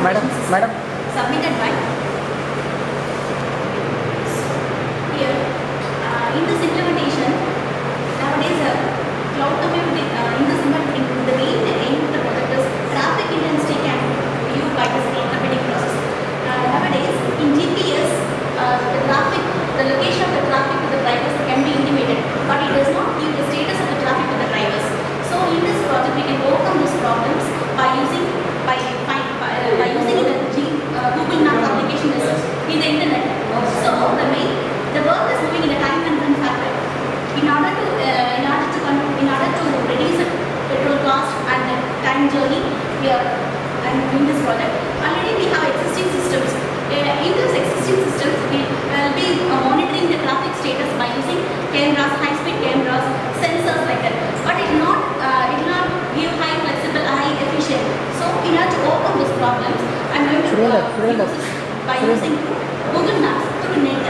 transportation system submitted by here. In this implementation, nowadays cloud computing, in this implementation, the main aim of the project is traffic intensity can be viewed by this cloud computing process. Nowadays, in GPS, the location of the traffic to the drivers can be intimated, but it does not give the status of the traffic to the drivers. So, in this project, we can overcome these problems by using Google Maps application in the internet. So, the work is moving in a time constraint factor. In order to reduce the petrol cost and the time journey, we are doing this project. Already we have existing systems. In those existing systems, we will be monitoring the traffic status by using cameras, high-speed cameras, sensors like that. But it will not give high flexible, high efficient. So in order to overcome those problems, I'm going to use this by using Google Maps through net.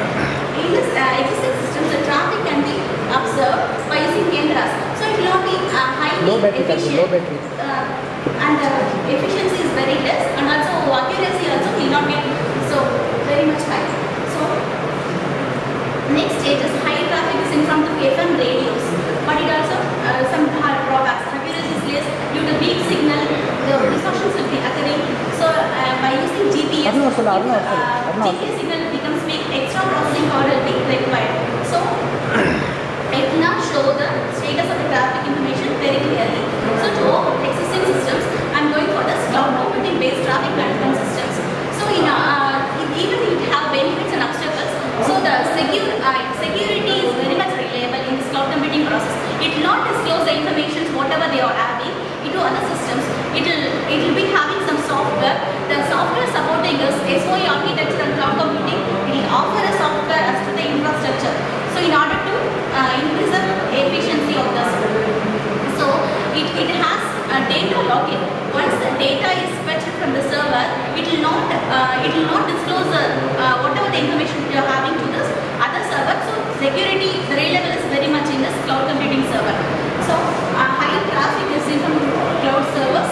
In this existing systems, the traffic can be observed by using cameras. So it will not be highly efficient. And efficiency is very less, and also accuracy also will not be so very much high. So next stage is high traffic is in front of FM radios, but it also some drawbacks. Accuracy is less due to weak signal. The distortions will be occurring. So by using GPS, GPS signal becomes weak. Extra processing power will be required. So it will not show the status of the traffic information very clearly. So to all existing systems, I am going for the cloud computing based traffic management systems. So even it have benefits and obstacles. So the security is very much reliable in this cloud computing process. It will not disclose the information whatever they are adding into other systems. It will be having some software. The software supporting is SOA architecture and cloud computing. It will offer a software as to the infrastructure. So in order to increase the efficiency of this. So it has a data login. Once the data is fetched from the server, it will not disclose whatever the information you are having to this other server. So security, the reliable is very much in this cloud computing server. So high traffic is in from cloud servers.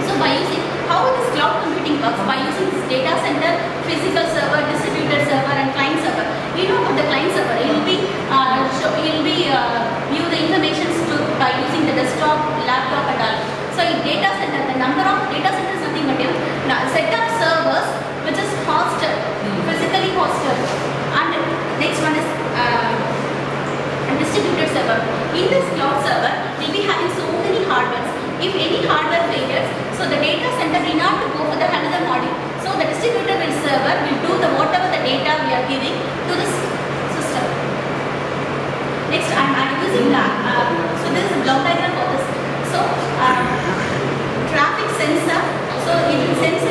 So by using how this cloud computing works, by using this data center, physical server, distributed server, and client server. You know about the client server. It will be view the information by using the desktop, laptop, and all. So in data center, the number of data centers is nothing but set up servers which is hosted, physically hosted, and next one is a distributed server. In this cloud server, we will be having so many hardwares. If any hardware failures, so the data center will not to go for the another module. So the distributed server will do the whatever the data we are giving to this system. Next, I'm using so this is a block diagram for this. So traffic sensor. So it will sense